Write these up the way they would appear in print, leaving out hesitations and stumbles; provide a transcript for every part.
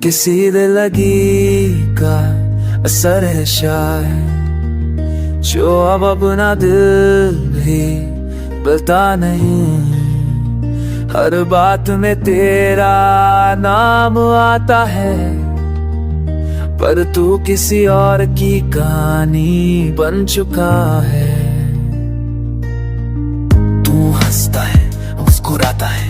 किसी दिल लगी का असर है शायद, जो अब अपना दिल भी बता नहीं। हर बात में तेरा नाम आता है, पर तू किसी और की कहानी बन चुका है। तू हंसता है, मुस्कुराता है,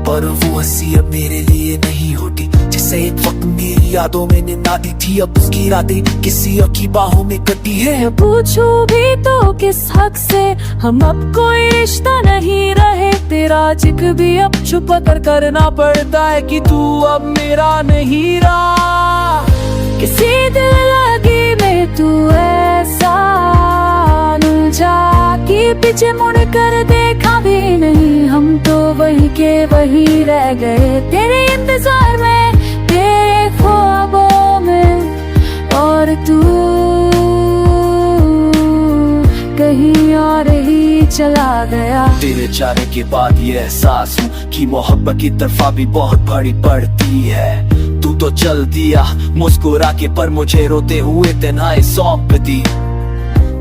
पर वो हंसी अब मेरे लिए नहीं होती। जिसे एक वक्त मेरी यादों में निनादी थी, अब उसकी रातें किसी और की बाहों में कटी है। पूछू भी तो किस हक से, हम अब कोई रिश्ता नहीं रहे। तेरा जिक्र भी अब छुप कर करना पड़ता है कि तू अब मेरा नहीं रहा। किसी दिल लगी में तू ऐसा उलझा कि पीछे मुड़ कर देखा भी नहीं। हम तो वही के वही रह गए, तेरे इंतजार में, तेरे ख्वाबों में, और तू कहीं और ही चला गया। तेरे जाने के बाद ये एहसास हूँ कि मोहब्बत की तरफा भी बहुत बड़ी पड़ती है। तू तो चल दिया मुस्कुरा के, पर मुझे रोते हुए तन्हाई सौंप दी।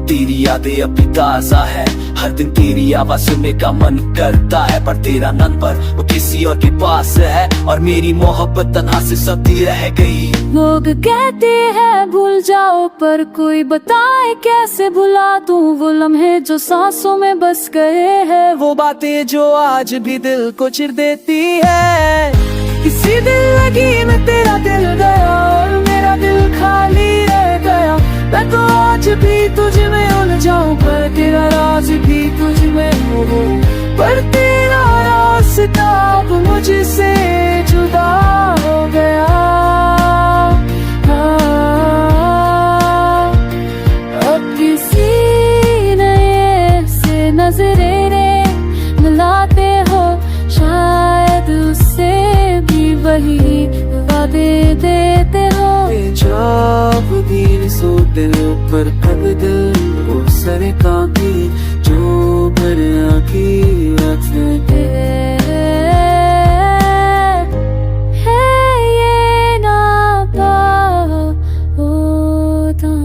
तेरी यादें अभी ताजा है, हर दिन तेरी आवाज सुनने का मन करता है। पर तेरा नंबर वो किसी और के पास है, और मेरी मोहब्बत तन्हा से सती रह गई। लोग कहते हैं भूल जाओ, पर कोई बताए कैसे भुला दूं वो लम्हे जो सांसों में बस गए हैं। वो बातें जो आज भी दिल को चिर देती है। किसी दिल लगी में तेरा दिल गया, और मेरा दिल खाली रह गया। मैं तो आज भी तुझ में उलझाऊं, पर तेरा राज भी तुझ में हो। पर तेरा रास्ता अब मुझसे जुदा हो गया। अब किसी नए से नजरें मिलाते हो, शायद उससे भी वही वादे देते हो। जब भी सोते हो पर कब दिल वो सरे कांकी, जो भर आँखी रखते ये ना होता।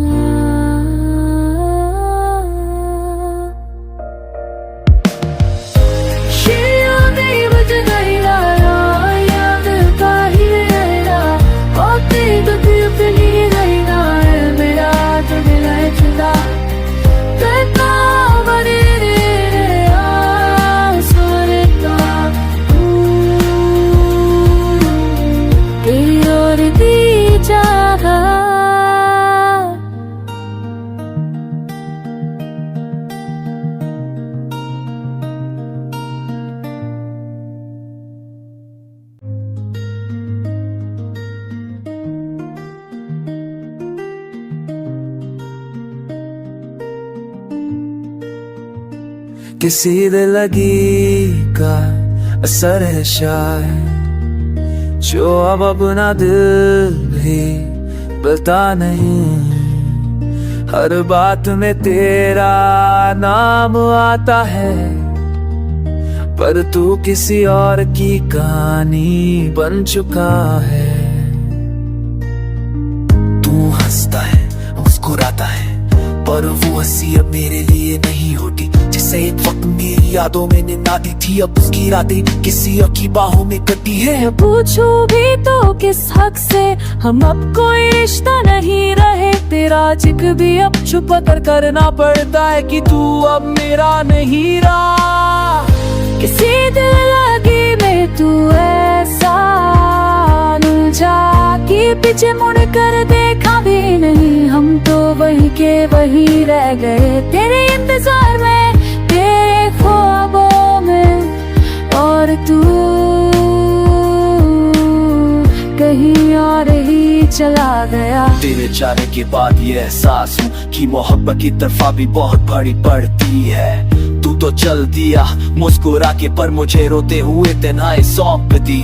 किसी दिल लगी का असर है शायद, जो अब अपना दिल भी बता नहीं। हर बात में तेरा नाम आता है, पर तू किसी और की कहानी बन चुका है। तू हंसता है, मुस्कुराता है, पर वो हंसी अब मेरे लिए नहीं होती। जिसे एक वक्त मेरी यादों में निनादी थी, अब उसकी रातें किसी और की बाहों में कटी है। पूछू भी तो किस हक से, हम अब कोई रिश्ता नहीं रहे। तेरा जिक्र भी अब छुप कर करना पड़ता है कि तू अब मेरा नहीं रहा। किसी दिल लगी में तू ऐसा उलझा कि पीछे मुड़ कर देखा भी नहीं। हम तो वही के वही रह गए, तेरे इंतजार में, तेरे ख्वाबों में, और तू कहीं और ही चला गया। तेरे जाने के बाद ये एहसास हूँ कि मोहब्बत की तरफा भी बहुत बड़ी पड़ती है। तू तो चल दिया मुस्कुरा के, पर मुझे रोते हुए तन्हाई सौंप दी।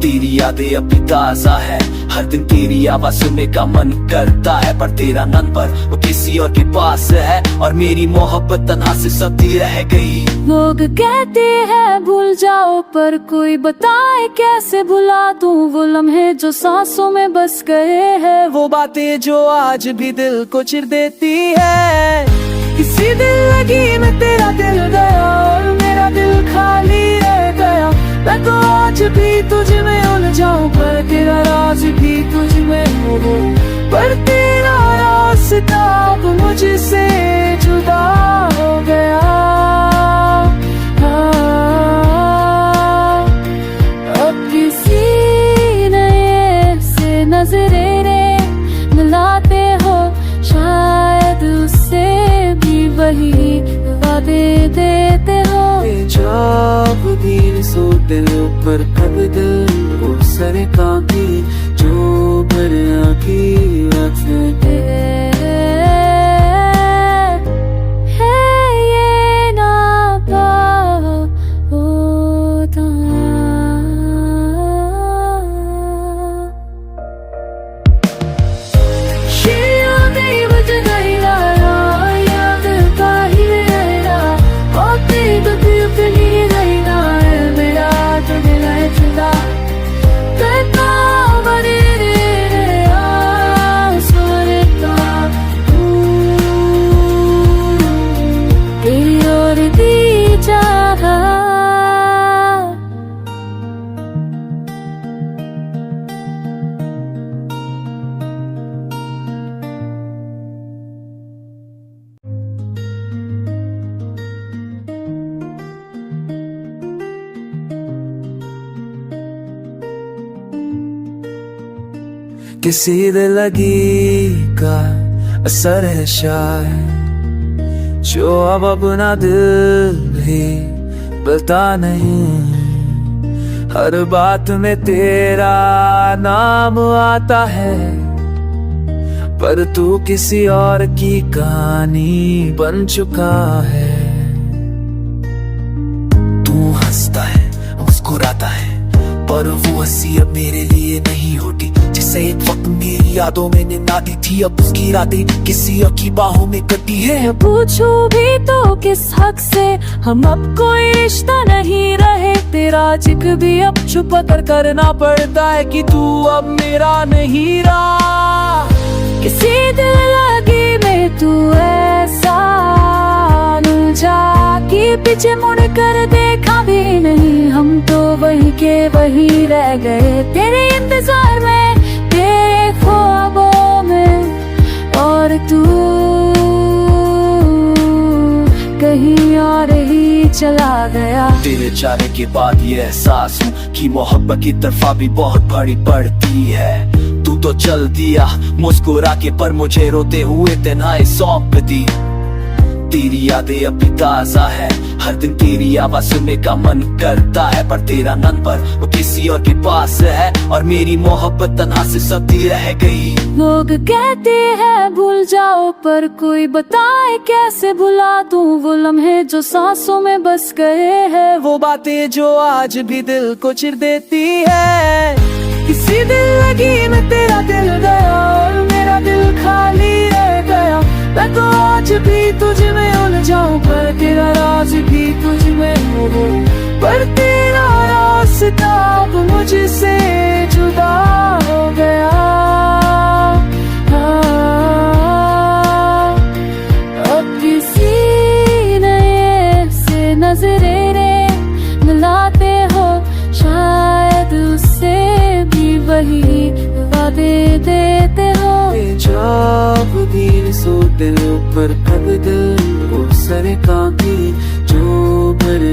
तेरी यादें अब भी ताजा है, हर दिन तेरी आवाज सुनने का मन करता है। पर तेरा नंबर वो किसी और के पास है, और मेरी मोहब्बत तन्हा से सती रह गई। लोग कहते हैं भूल जाओ, पर कोई बताए कैसे भुला दूं वो लम्हे जो सांसों में बस गए हैं। वो बातें जो आज भी दिल को चिर देती है। किसी दिल लगी में तेरा दिल गया, और मेरा दिल खाली रह गया। मैं तो आज भी तुझ में उलझाऊं, पर तेरा राज भी तुझ में हो। पर तेरा रास्ता अब मुझसे जुदा हो गया। अब किसी नए से नजरें मिलाते हो, शायद उससे भी वही वादे देते हो। जब भी सो दिल ऊपर कब दिल उस काकी जो भर आखी रखते किसी दिल लगी का असर है शायद, जो अब अपना दिल भी बता नहीं। हर बात में तेरा नाम आता है, पर तू किसी और की कहानी बन चुका है। तू हंसता है, मुस्कुराता है, पर वो हंसी अब मेरे लिए नहीं होती। जिसे एक वक्त मेरी यादों में निनादी थी, अब उसकी रातें किसी और की बाहों में कटी है। पूछूं भी तो किस हक से, हम अब कोई रिश्ता नहीं रहे। तेरा जिक्र भी अब छुप कर करना पड़ता है कि तू अब मेरा नहीं रहा। किसी दिल लगी में तू ऐसा उलझा कि पीछे मुड़ कर देखा भी नहीं। हम तो वही के वही रह गए, तेरे इंतजार में, तेरे ख्वाबों में। और तू कहीं और ही चला गया। तेरे जाने के बाद ये एहसास हूँ कि मोहब्बत की तरफा भी बहुत बड़ी पड़ती है। तू तो चल दिया मुस्कुरा के, पर मुझे रोते हुए तन्हाई सौंप दी। तेरी यादें अब भी ताजा है, हर दिन तेरी आवाज सुनने का मन करता है। पर तेरा नंबर वो किसी और के पास है, और मेरी मोहब्बत तन्हा से सती रह गई। लोग कहते हैं भूल जाओ, पर कोई बताए कैसे भुला दूं वो लम्हे जो सांसों में बस गए हैं। वो बातें जो आज भी दिल को चिर देती है। किसी दिल लगी में तेरा दिल गया, और मेरा दिल खाली रह गया। मैं तो आज भी तुझ में उलझाऊं, पर तेरा राज भी तुझ में हो। पर तेरा रास्ता अब मुझसे जुदा हो गया। अब किसी नए से नजरें मिलाते हो, शायद उससे भी वही वादे देते हो। जब भी सो दिल ऊपर कब दिल उस काकी जो भर